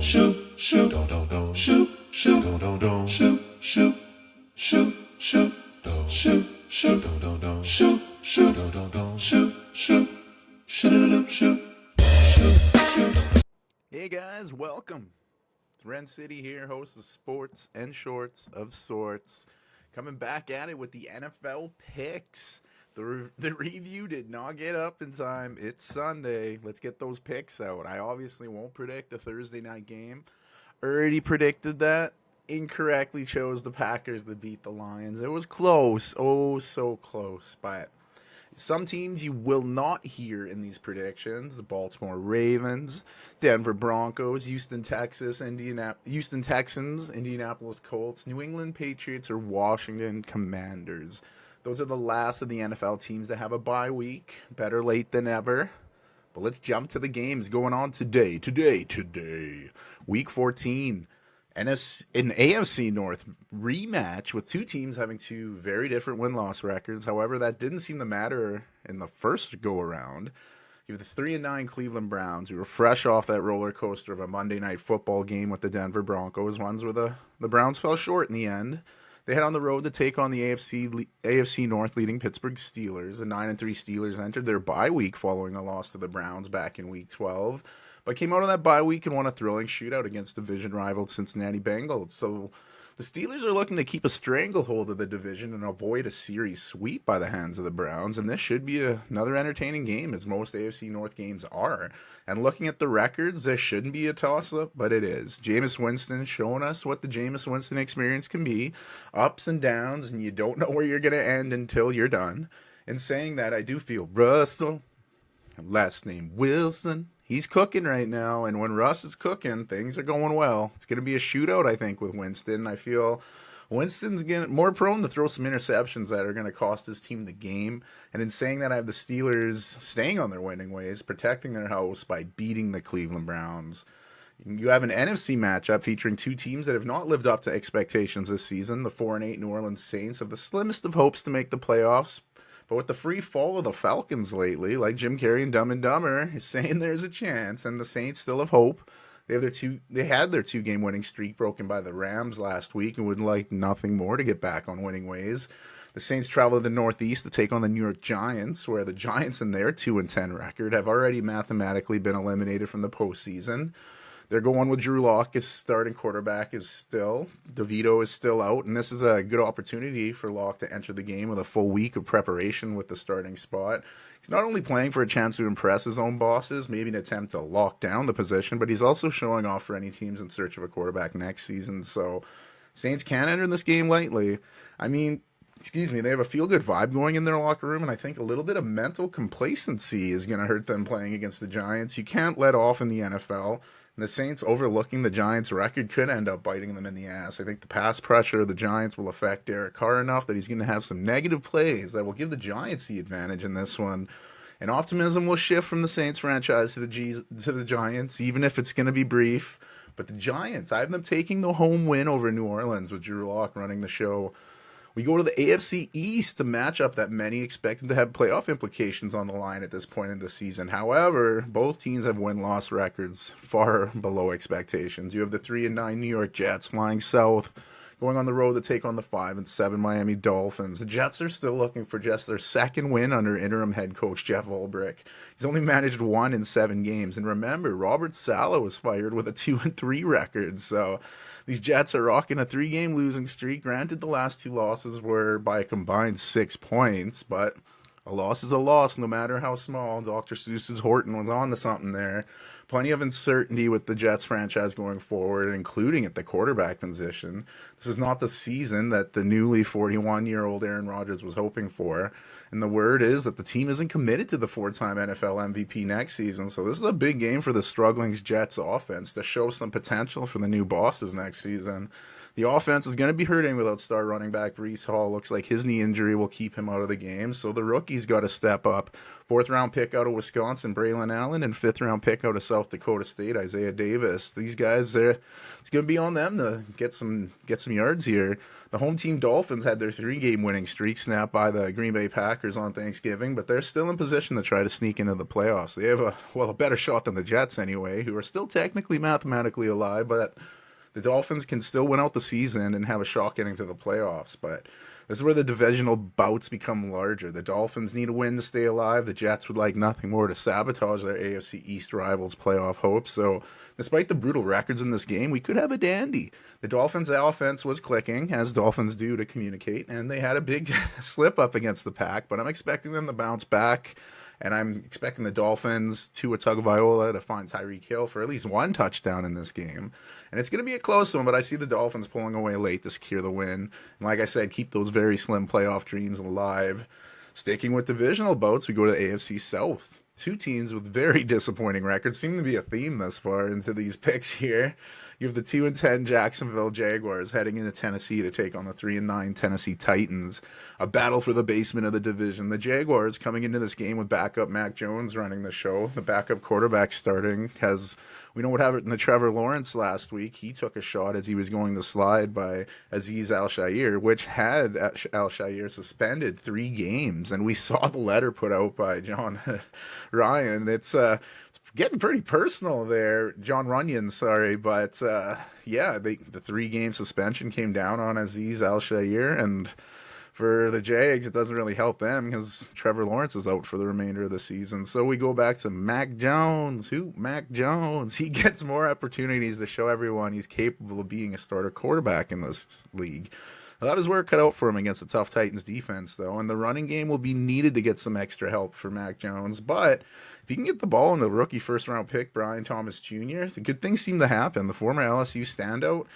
shoot, shoot, shoot, shoot, shoot, shoot, shoot, shoot, shoot, shoot, shoot, shoot. Hey guys, welcome. It's Ren City here, host of Sports and Shorts of Sorts. Coming back at it with the NFL picks. The review did not get up in time. It's Sunday. Let's get those picks out. I obviously won't predict a Thursday night game. Already predicted that. Incorrectly chose the Packers to beat the Lions. It was close. Oh, so close. But some teams you will not hear in these predictions: the Baltimore Ravens, Denver Broncos, Houston Texans, Indianapolis Colts, New England Patriots, or Washington Commanders. Those are the last of the NFL teams that have a bye week. Better late than ever. But let's jump to the games going on today. Week 14. An AFC North rematch with two teams having two very different win-loss records. However, that didn't seem to matter in the first go-around. You have the 3-9 Cleveland Browns, who were fresh off that roller coaster of a Monday Night Football game with the Denver Broncos, ones where the Browns fell short in the end. They head on the road to take on the AFC North leading Pittsburgh Steelers. The 9-3 Steelers entered their bye week following a loss to the Browns back in Week 12, but came out of that bye week and won a thrilling shootout against division rival Cincinnati Bengals. So the Steelers are looking to keep a stranglehold of the division and avoid a series sweep by the hands of the Browns, and this should be another entertaining game, as most AFC North games are. And looking at the records, this shouldn't be a toss-up, but it is. Jameis Winston showing us what the Jameis Winston experience can be. Ups and downs, and you don't know where you're going to end until you're done. In saying that, I do feel Russell, last name Wilson, he's cooking right now, and when Russ is cooking, things are going well. It's going to be a shootout, I think, with Winston. I feel Winston's getting more prone to throw some interceptions that are going to cost his team the game. And in saying that, I have the Steelers staying on their winning ways, protecting their house by beating the Cleveland Browns. You have an NFC matchup featuring two teams that have not lived up to expectations this season. The 4-8 New Orleans Saints have the slimmest of hopes to make the playoffs, but with the free fall of the Falcons lately, like Jim Carrey and Dumb and Dumber, is saying there's a chance, and the Saints still have hope. They had their two-game winning streak broken by the Rams last week and would like nothing more to get back on winning ways. The Saints travel to the Northeast to take on the New York Giants, where the Giants in their 2-10 record have already mathematically been eliminated from the postseason. They're going with Drew Lock as starting quarterback DeVito is still out, and this is a good opportunity for Lock to enter the game with a full week of preparation with the starting spot. He's not only playing for a chance to impress his own bosses, maybe an attempt to lock down the position, but he's also showing off for any teams in search of a quarterback next season. So Saints can't enter this game lightly. They have a feel-good vibe going in their locker room, and I think a little bit of mental complacency is going to hurt them playing against the Giants. You can't let off in the NFL. And the Saints overlooking the Giants' record could end up biting them in the ass. I think the pass pressure of the Giants will affect Derek Carr enough that he's going to have some negative plays that will give the Giants the advantage in this one. And optimism will shift from the Saints franchise to the Giants, even if it's going to be brief. But the Giants, I have them taking the home win over New Orleans with Drew Lock running the show. We go to the AFC East, a matchup that many expected to have playoff implications on the line at this point in the season. However, both teams have win-loss records far below expectations. You have the 3-9 New York Jets flying south, going on the road to take on the 5-7 Miami Dolphins. The Jets are still looking for just their second win under interim head coach Jeff Ulbrich. He's only managed 1 in 7 games. And remember, Robert Saleh was fired with a 2-3 record. So these Jets are rocking a 3-game losing streak. Granted, the last 2 losses were by a combined 6 points, but a loss is a loss, no matter how small. Dr. Seuss's Horton was on to something there. Plenty of uncertainty with the Jets franchise going forward, including at the quarterback position. This is not the season that the newly 41-year-old Aaron Rodgers was hoping for. And the word is that the team isn't committed to the 4-time NFL MVP next season. So this is a big game for the struggling Jets offense to show some potential for the new bosses next season. The offense is going to be hurting without star running back Breece Hall. Looks like his knee injury will keep him out of the game. So the rookie's got to step up. Fourth round pick out of Wisconsin, Braylon Allen, and fifth round pick out of South Dakota State, Isaiah Davis. These guys, it's going to be on them to get some yards here. The home team Dolphins had their 3-game winning streak snapped by the Green Bay Packers on Thanksgiving, but they're still in position to try to sneak into the playoffs. They have a better shot than the Jets anyway, who are still technically mathematically alive, but the Dolphins can still win out the season and have a shot getting to the playoffs. But this is where the divisional bouts become larger. The Dolphins need a win to stay alive. The Jets would like nothing more to sabotage their AFC East rivals' playoff hopes. So despite the brutal records in this game, we could have a dandy. The Dolphins' offense was clicking, as Dolphins do to communicate, and they had a big slip up against the Pack, but I'm expecting them to bounce back. And I'm expecting the Dolphins, Tua Tagovailoa, to find Tyreek Hill for at least one touchdown in this game. And it's going to be a close one, but I see the Dolphins pulling away late to secure the win. And like I said, keep those very slim playoff dreams alive. Sticking with divisional bouts, we go to the AFC South. Two teams with very disappointing records. Seem to be a theme thus far into these picks here. You have the 2-10 Jacksonville Jaguars heading into Tennessee to take on the 3-9 Tennessee Titans. A battle for the basement of the division. The Jaguars coming into this game with backup Mac Jones running the show. The backup quarterback starting we know what happened to Trevor Lawrence last week. He took a shot as he was going to slide by Azeez Al-Shaair, which had Al-Shaair suspended 3 games. And we saw the letter put out by John Ryan. It's getting pretty personal there, John Runyon, sorry, but the 3-game suspension came down on Azeez Al-Shaair, and for the Jags, it doesn't really help them because Trevor Lawrence is out for the remainder of the season. So we go back to Mac Jones. Mac Jones? He gets more opportunities to show everyone he's capable of being a starter quarterback in this league. That was where it cut out for him against the tough Titans defense, though, and the running game will be needed to get some extra help for Mac Jones. But if he can get the ball in the rookie first-round pick, Brian Thomas Jr., the good things seem to happen. The former LSU standout,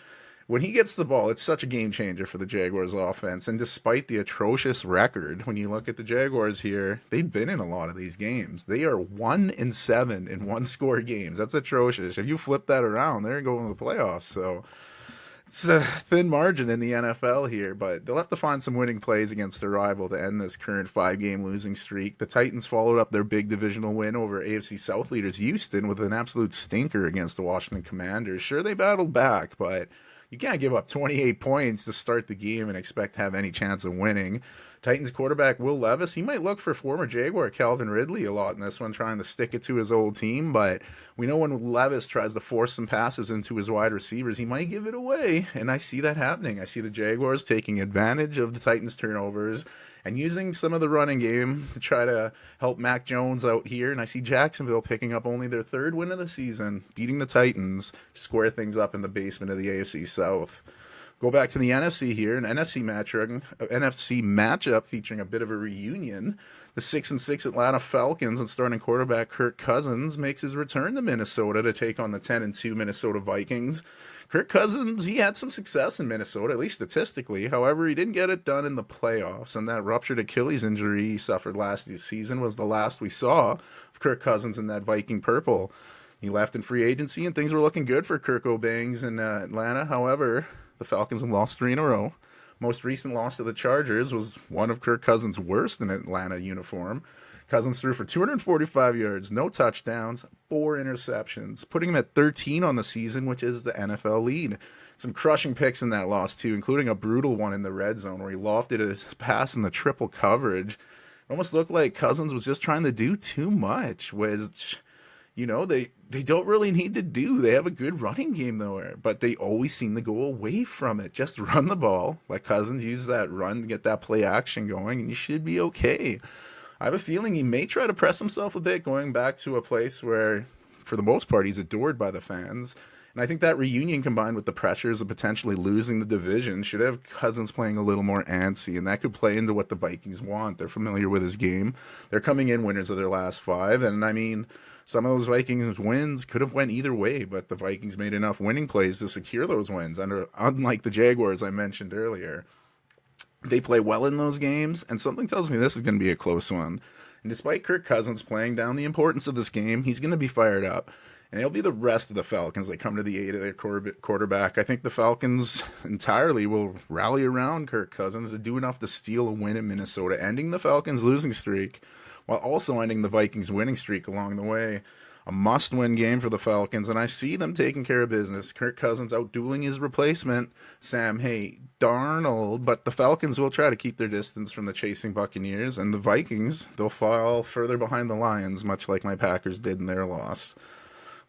when he gets the ball, it's such a game changer for the Jaguars offense. And despite the atrocious record, when you look at the Jaguars here, they've been in a lot of these games. They are 1-7 in one-score games. That's atrocious. If you flip that around, they're going to the playoffs. So it's a thin margin in the NFL here, but they'll have to find some winning plays against their rival to end this current 5-game losing streak. The Titans followed up their big divisional win over AFC South leaders Houston with an absolute stinker against the Washington Commanders. Sure, they battled back, but you can't give up 28 points to start the game and expect to have any chance of winning. Titans quarterback Will Levis, he might look for former Jaguar Calvin Ridley a lot in this one, trying to stick it to his old team, but we know when Levis tries to force some passes into his wide receivers, he might give it away, and I see that happening. I see the Jaguars taking advantage of the Titans' turnovers and using some of the running game to try to help Mac Jones out here, and I see Jacksonville picking up only their 3rd win of the season, beating the Titans, square things up in the basement of the AFC South. Go back to the NFC here, an NFC matchup featuring a bit of a reunion. The 6-6 Atlanta Falcons and starting quarterback Kirk Cousins makes his return to Minnesota to take on the 10-2 Minnesota Vikings. Kirk Cousins, he had some success in Minnesota, at least statistically. However, he didn't get it done in the playoffs, and that ruptured Achilles injury he suffered last season was the last we saw of Kirk Cousins in that Viking purple. He left in free agency, and things were looking good for Kirk O'Bangs in Atlanta. However, the Falcons have lost 3 in a row. Most recent loss to the Chargers was one of Kirk Cousins' worst in an Atlanta uniform. Cousins threw for 245 yards, no touchdowns, 4 interceptions, putting him at 13 on the season, which is the NFL lead. Some crushing picks in that loss, too, including a brutal one in the red zone where he lofted his pass in the triple coverage. It almost looked like Cousins was just trying to do too much, which, you know, they don't really need to do. They have a good running game, though, but they always seem to go away from it. Just run the ball. Let Cousins use that run to get that play action going, and you should be okay. I have a feeling he may try to press himself a bit, going back to a place where, for the most part, he's adored by the fans. And I think that reunion combined with the pressures of potentially losing the division should have Cousins playing a little more antsy, and that could play into what the Vikings want. They're familiar with his game. They're coming in winners of their last 5, and I mean, some of those Vikings wins could have went either way, but the Vikings made enough winning plays to secure those wins, unlike the Jaguars I mentioned earlier. They play well in those games, and something tells me this is going to be a close one. And despite Kirk Cousins playing down the importance of this game, he's going to be fired up. And it'll be the rest of the Falcons that come to the aid of their quarterback. I think the Falcons entirely will rally around Kirk Cousins to do enough to steal a win in Minnesota, ending the Falcons' losing streak while also ending the Vikings' winning streak along the way. A must-win game for the Falcons, and I see them taking care of business. Kirk Cousins outdueling his replacement, Sam Darnold, but the Falcons will try to keep their distance from the chasing Buccaneers, and the Vikings, they'll fall further behind the Lions, much like my Packers did in their loss.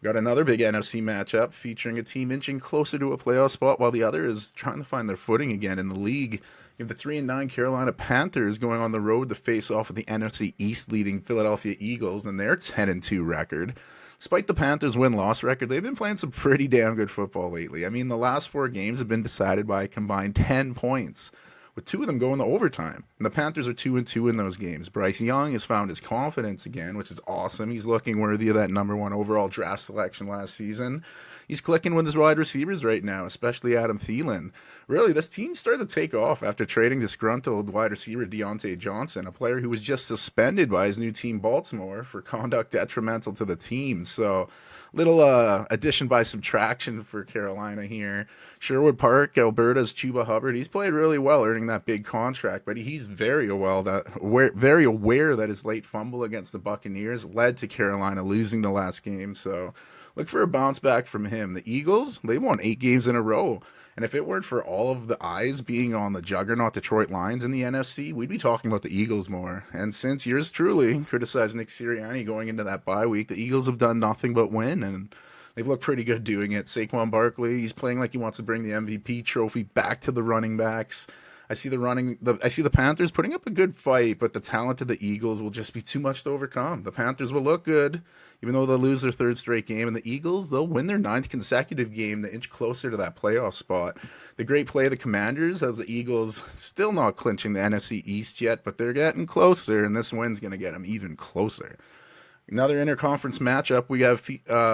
Got another big NFC matchup featuring a team inching closer to a playoff spot while the other is trying to find their footing again in the league. You have the 3-9 Carolina Panthers going on the road to face off with the NFC East leading Philadelphia Eagles and their 10-2 record. Despite the Panthers' win-loss record, they've been playing some pretty damn good football lately. I mean, the last 4 games have been decided by a combined 10 points, with 2 of them going to overtime. And the Panthers are 2-2 in those games. Bryce Young has found his confidence again, which is awesome. He's looking worthy of that number 1 overall draft selection last season. He's clicking with his wide receivers right now, especially Adam Thielen. Really, this team started to take off after trading disgruntled wide receiver Deontay Johnson, a player who was just suspended by his new team Baltimore for conduct detrimental to the team. So, little addition by subtraction for Carolina here. Sherwood Park, Alberta's Chuba Hubbard, he's played really well, earning that big contract, but he's very aware that his late fumble against the Buccaneers led to Carolina losing the last game. So look for a bounce back from him. The Eagles, they won 8 games in a row. And if it weren't for all of the eyes being on the juggernaut Detroit Lions in the NFC, we'd be talking about the Eagles more. And since yours truly criticized Nick Sirianni going into that bye week, the Eagles have done nothing but win, and they've looked pretty good doing it. Saquon Barkley, he's playing like he wants to bring the MVP trophy back to the running backs. I see the Panthers putting up a good fight, but the talent of the Eagles will just be too much to overcome. The Panthers will look good, even though they'll lose their 3rd straight game, and the Eagles, they'll win their 9th consecutive game to inch closer to that playoff spot. The great play of the Commanders has the Eagles still not clinching the NFC East yet, but they're getting closer, and this win's going to get them even closer. Another interconference matchup, we have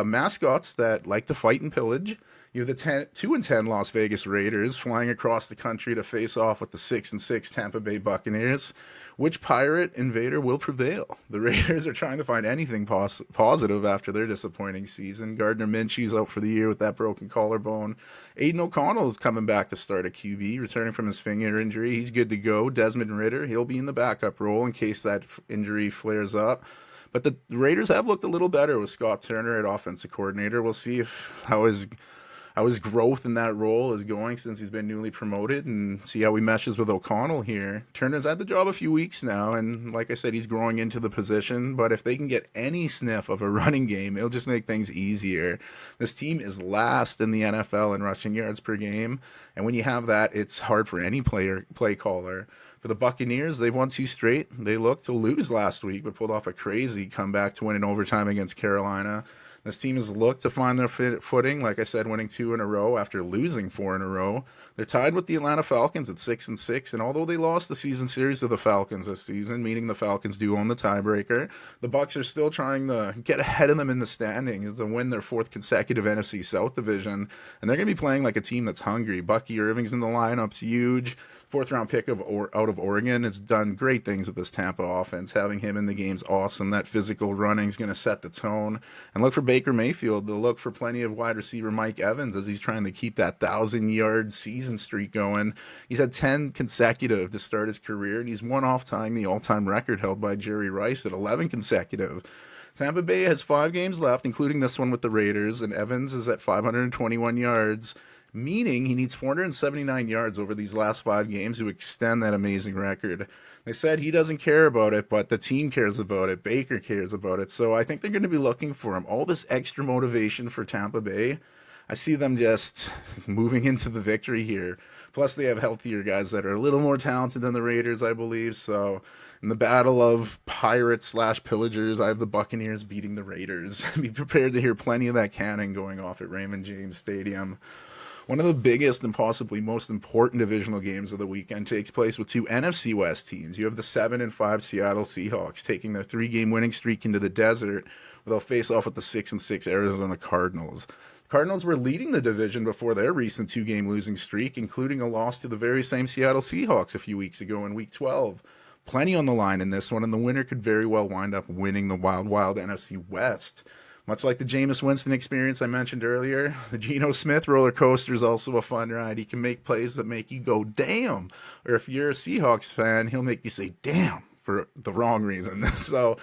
mascots that like to fight and pillage. You have the 2-10 Las Vegas Raiders flying across the country to face off with the 6-6 Tampa Bay Buccaneers. Which pirate invader will prevail? The Raiders are trying to find anything positive after their disappointing season. Gardner Minshew's out for the year with that broken collarbone. Aiden O'Connell is coming back to start at QB, returning from his finger injury. He's good to go. Desmond Ridder, he'll be in the backup role in case that injury flares up. But the Raiders have looked a little better with Scott Turner at offensive coordinator. We'll see how his growth in that role is going since he's been newly promoted, and see how he meshes with O'Connell here. Turner's had the job a few weeks now, and like I said, he's growing into the position, but if they can get any sniff of a running game, it'll just make things easier. This team is last in the NFL in rushing yards per game, and when you have that, it's hard for any play caller. For the Buccaneers, they've won 2 straight. They looked to lose last week, but pulled off a crazy comeback to win in overtime against Carolina. This team has looked to find their footing, like I said, winning 2 in a row after losing 4 in a row. They're tied with the Atlanta Falcons at 6-6, and although they lost the season series to the Falcons this season, meaning the Falcons do own the tiebreaker, the Bucs are still trying to get ahead of them in the standings to win their 4th consecutive NFC South division, and they're going to be playing like a team that's hungry. Bucky Irving's in the lineup's huge. 4th-round pick out of Oregon. It's done great things with this Tampa offense. Having him in the game's awesome. That physical running is going to set the tone. And look for Baker Mayfield to look for plenty of wide receiver Mike Evans as he's trying to keep that 1,000-yard season streak going. He's had 10 consecutive to start his career, and he's one off tying the all-time record held by Jerry Rice at 11 consecutive. Tampa Bay has 5 games left, including this one with the Raiders, and Evans is at 521 yards. Meaning he needs 479 yards over these last 5 games to extend that amazing record. They said he doesn't care about it, but the team cares about it. Baker cares about it. So I think they're going to be looking for him. All this extra motivation for Tampa Bay. I see them just moving into the victory here. Plus, they have healthier guys that are a little more talented than the Raiders, I believe. So in the battle of pirates/pillagers, I have the Buccaneers beating the Raiders. Be prepared to hear plenty of that cannon going off at Raymond James Stadium. One of the biggest and possibly most important divisional games of the weekend takes place with 2 NFC West teams. You have the 7-5 Seattle Seahawks taking their 3-game winning streak into the desert, where they'll face off with the 6-6 Arizona Cardinals. The Cardinals were leading the division before their recent 2-game losing streak, including a loss to the very same Seattle Seahawks a few weeks ago in Week 12. Plenty on the line in this one, and the winner could very well wind up winning the wild NFC West. Much like the Jameis Winston experience I mentioned earlier, the Geno Smith roller coaster is also a fun ride. He can make plays that make you go, damn. Or if you're a Seahawks fan, he'll make you say, damn, for the wrong reason. So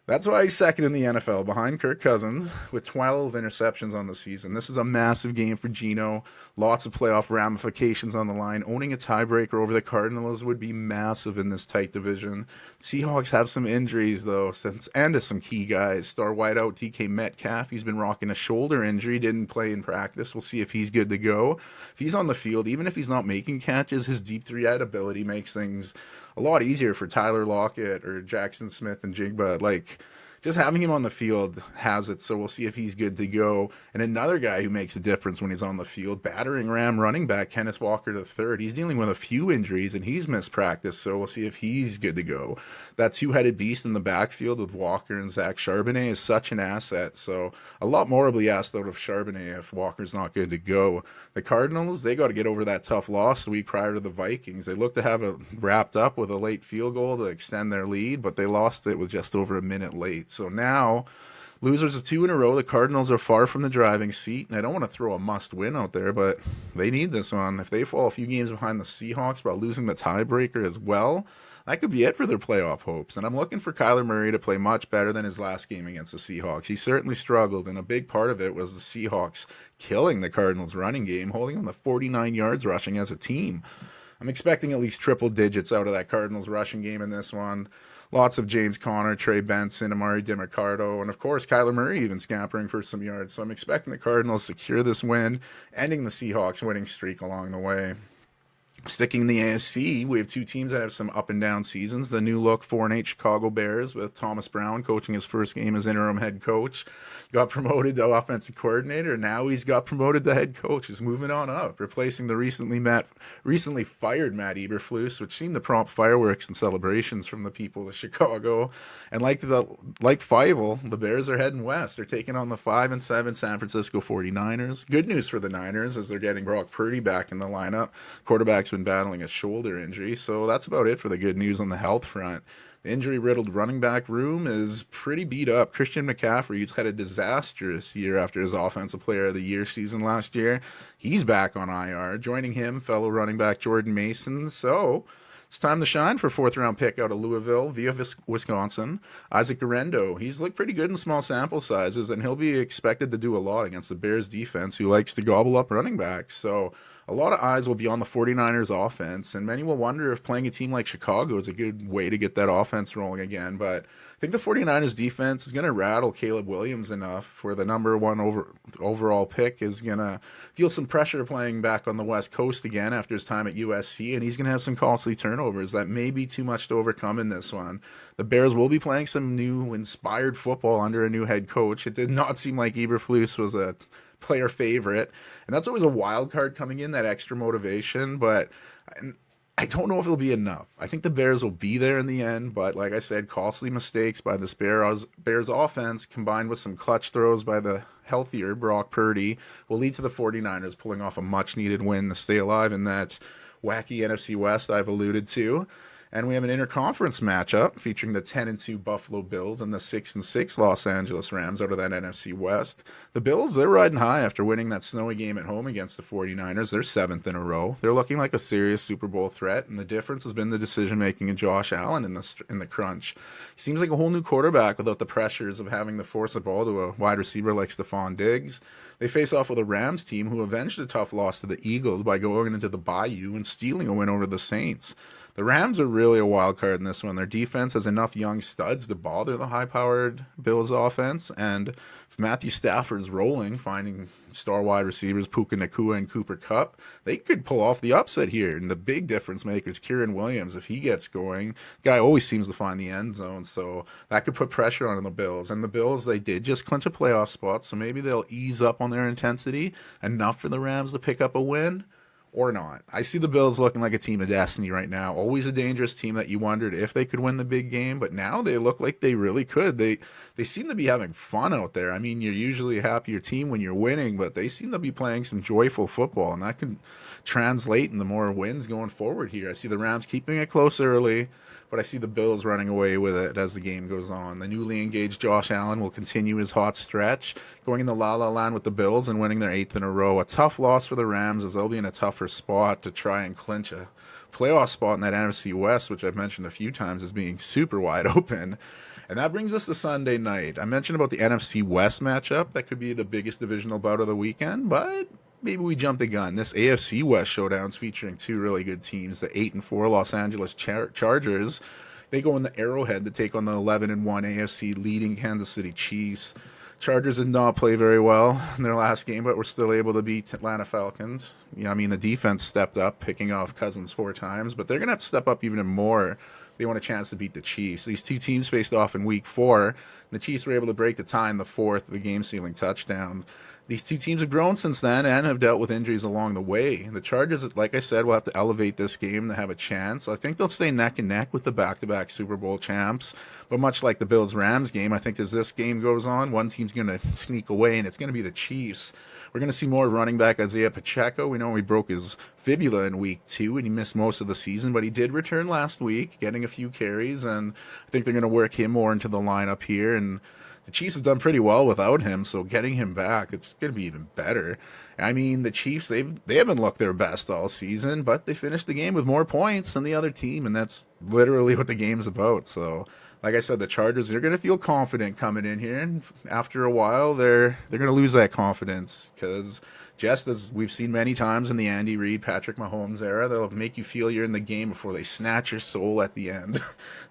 that's why he's second in the NFL behind Kirk Cousins with 12 interceptions on the season. This is a massive game for Geno. Lots of playoff ramifications on the line. Owning a tiebreaker over the Cardinals would be massive in this tight division. Seahawks have some injuries, though, and to some key guys. Star wideout DK Metcalf, he's been rocking a shoulder injury, didn't play in practice. We'll see if he's good to go. If he's on the field, even if he's not making catches, his deep threat ability makes things a lot easier for Tyler Lockett or Jackson Smith and Jigba. Like, just having him on the field has it, so we'll see if he's good to go. And another guy who makes a difference when he's on the field, battering ram running back Kenneth Walker III. He's dealing with a few injuries, and he's missed practice, so we'll see if he's good to go. That two-headed beast in the backfield with Walker and Zach Charbonnet is such an asset, so a lot more will be asked out of Charbonnet if Walker's not good to go. The Cardinals, they got to get over that tough loss the week prior to the Vikings. They looked to have it wrapped up with a late field goal to extend their lead, but they lost it with just over a minute late. So now, losers of 2 in a row, the Cardinals are far from the driving seat. And I don't want to throw a must-win out there, but they need this one. If they fall a few games behind the Seahawks by losing the tiebreaker as well, that could be it for their playoff hopes. And I'm looking for Kyler Murray to play much better than his last game against the Seahawks. He certainly struggled, and a big part of it was the Seahawks killing the Cardinals' running game, holding them to 49 yards rushing as a team. I'm expecting at least triple digits out of that Cardinals rushing game in this one. Lots of James Conner, Trey Benson, Amari DiMercado, and of course Kyler Murray even scampering for some yards. So I'm expecting the Cardinals to secure this win, ending the Seahawks winning streak along the way. Sticking in the AFC, we have 2 teams that have some up and down seasons. The new look 4-8 Chicago Bears with Thomas Brown coaching his first game as interim head coach. Got promoted to offensive coordinator. Now he's got promoted to head coach. He's moving on up, replacing the recently fired Matt Eberflus, which seemed to prompt fireworks and celebrations from the people of Chicago. And like Fievel, the Bears are heading west. They're taking on the 5-7 San Francisco 49ers. Good news for the Niners as they're getting Brock Purdy back in the lineup. Quarterback's been battling a shoulder injury, so that's about it for the good news on the health front. The injury-riddled running back room is pretty beat up. Christian McCaffrey, who's had a disastrous year after his Offensive Player of the Year season last year, he's back on IR. Joining him, fellow running back Jordan Mason. So it's time to shine for 4th-round pick out of Louisville via Wisconsin. Isaac Guerrero, he's looked pretty good in small sample sizes, and he'll be expected to do a lot against the Bears defense, who likes to gobble up running backs. So a lot of eyes will be on the 49ers offense, and many will wonder if playing a team like Chicago is a good way to get that offense rolling again. But I think the 49ers defense is going to rattle Caleb Williams enough for the number 1 overall pick is going to feel some pressure playing back on the West Coast again after his time at USC, and he's going to have some costly turnovers that may be too much to overcome in this one. The Bears will be playing some new inspired football under a new head coach. It did not seem like Eberflus was a player favorite, and that's always a wild card coming in, that extra motivation, but I don't know if it'll be enough. I think the Bears will be there in the end, but like I said, costly mistakes by this Bears offense combined with some clutch throws by the healthier Brock Purdy will lead to the 49ers pulling off a much needed win to stay alive in that wacky NFC West I've alluded to. And we have an interconference matchup featuring the 10-2 Buffalo Bills and the 6-6 Los Angeles Rams out of that NFC West. The Bills, they're riding high after winning that snowy game at home against the 49ers. They're 7th in a row. They're looking like a serious Super Bowl threat, and the difference has been the decision-making of Josh Allen in the crunch. He seems like a whole new quarterback without the pressures of having to force the ball to a wide receiver like Stephon Diggs. They face off with a Rams team who avenged a tough loss to the Eagles by going into the Bayou and stealing a win over the Saints. The Rams are really a wild card in this one. Their defense has enough young studs to bother the high-powered Bills offense, and if Matthew Stafford's rolling, finding star wide receivers Puka Nacua and Cooper Kupp, they could pull off the upset here. And the big difference maker is Kieran Williams. If he gets going, the guy always seems to find the end zone, so that could put pressure on the Bills. And the Bills, they did just clinch a playoff spot, so maybe they'll ease up on their intensity enough for the Rams to pick up a win. Or not. I see the Bills looking like a team of destiny right now. Always a dangerous team that you wondered if they could win the big game, but now they look like they really could. They seem to be having fun out there. I mean, you're usually a happier team when you're winning, but they seem to be playing some joyful football, and that can translate into more wins going forward here. I see the Rams keeping it close early, but I see the Bills running away with it as the game goes on. The newly engaged Josh Allen will continue his hot stretch, going in the la-la land with the Bills and winning their 8th in a row. A tough loss for the Rams as they'll be in a tougher spot to try and clinch a playoff spot in that NFC West, which I've mentioned a few times as being super wide open. And that brings us to Sunday night. I mentioned about the NFC West matchup. That could be the biggest divisional bout of the weekend, but maybe we jumped the gun. This AFC West showdown's featuring two really good teams. The 8-4 Los Angeles Chargers. They go in the Arrowhead to take on the 11-1 AFC leading Kansas City Chiefs. Chargers did not play very well in their last game, but were still able to beat Atlanta Falcons. The defense stepped up, picking off Cousins 4 times, but they're going to have to step up even more. They want a chance to beat the Chiefs. These two teams faced off in week 4. The Chiefs were able to break the tie in the 4th, the game-sealing touchdown. These two teams have grown since then and have dealt with injuries along the way. The Chargers, like I said, will have to elevate this game to have a chance. I think they'll stay neck and neck with the back-to-back Super Bowl champs. But much like the Bills-Rams game, I think as this game goes on, one team's going to sneak away, and it's going to be the Chiefs. We're going to see more running back Isaiah Pacheco. We know he broke his fibula in week 2, and he missed most of the season, but he did return last week, getting a few carries, and I think they're going to work him more into the lineup here. And the Chiefs have done pretty well without him, so getting him back, it's going to be even better. The Chiefs, they haven't looked their best all season, but they finished the game with more points than the other team, and that's literally what the game's about. So, like I said, the Chargers, they're going to feel confident coming in here, and after a while, they're going to lose that confidence because just as we've seen many times in the Andy Reid, Patrick Mahomes era, they'll make you feel you're in the game before they snatch your soul at the end.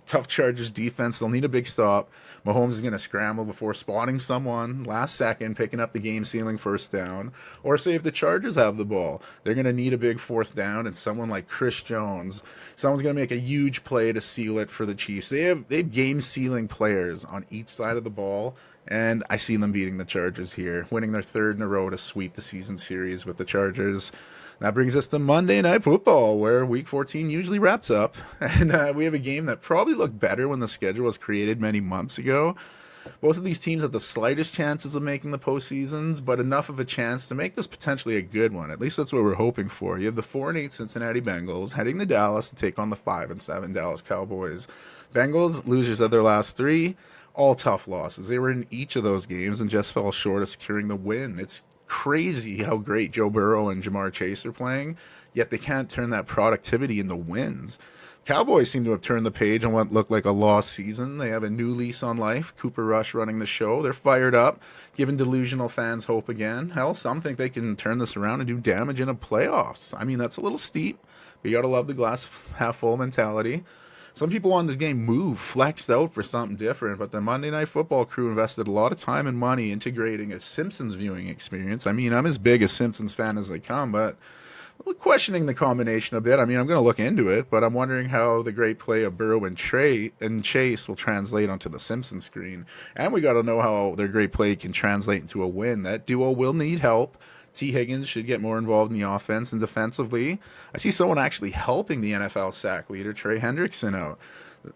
Tough Chargers defense, they'll need a big stop. Mahomes is going to scramble before spotting someone last second, picking up the game-sealing first down. Or say if the Chargers have the ball, they're going to need a big 4th down, and someone like Chris Jones, someone's going to make a huge play to seal it for the Chiefs. They have game-sealing players on each side of the ball, and I see them beating the Chargers here, winning their 3rd in a row to sweep the season series with the Chargers. That brings us to Monday Night Football, where Week 14 usually wraps up. And we have a game that probably looked better when the schedule was created many months ago. Both of these teams have the slightest chances of making the postseasons, but enough of a chance to make this potentially a good one. At least that's what we're hoping for. You have the 4-8 Cincinnati Bengals heading to Dallas to take on the 5-7 Dallas Cowboys. Bengals, losers of their last 3, all tough losses. They were in each of those games and just fell short of securing the win. It's crazy how great Joe Burrow and Jamar Chase are playing, yet they can't turn that productivity into wins. Cowboys seem to have turned the page on what looked like a lost season. They have a new lease on life. Cooper Rush running the show. They're fired up, giving delusional fans hope again. Hell, some think they can turn this around and do damage in the playoffs. That's a little steep, but you gotta love the glass half full mentality. Some people on this game flexed out for something different, but the Monday Night Football crew invested a lot of time and money integrating a Simpsons viewing experience. I'm as big a Simpsons fan as they come, but I'm questioning the combination a bit. I'm going to look into it, but I'm wondering how the great play of Burrow and Chase will translate onto the Simpsons screen. And we got to know how their great play can translate into a win. That duo will need help. T. Higgins should get more involved in the offense, and defensively, I see someone actually helping the NFL sack leader, Trey Hendrickson, out.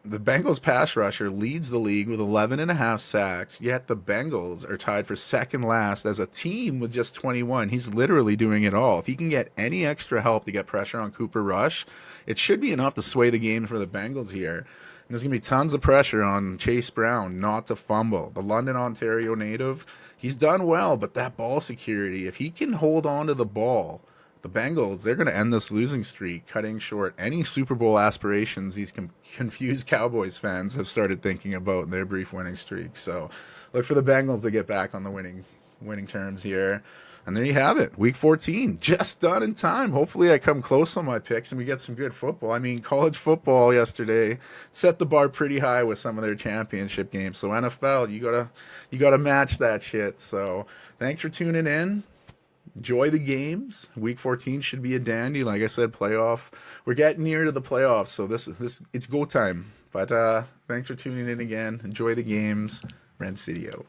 The Bengals pass rusher leads the league with 11.5 sacks, yet the Bengals are tied for second last as a team with just 21. He's literally doing it all. If he can get any extra help to get pressure on Cooper Rush, it should be enough to sway the game for the Bengals here. And there's going to be tons of pressure on Chase Brown not to fumble. The London, Ontario native, he's done well, but that ball security, if he can hold on to the ball, the Bengals, they're going to end this losing streak, cutting short any Super Bowl aspirations these confused Cowboys fans have started thinking about in their brief winning streak. So look for the Bengals to get back on the winning terms here. And there you have it. Week 14, just done in time. Hopefully I come close on my picks and we get some good football. College football yesterday set the bar pretty high with some of their championship games. So NFL, you gotta match that shit. So thanks for tuning in. Enjoy the games. Week 14 should be a dandy. Like I said, playoff. We're getting near to the playoffs, so this it's go time. But thanks for tuning in again. Enjoy the games. Red City out.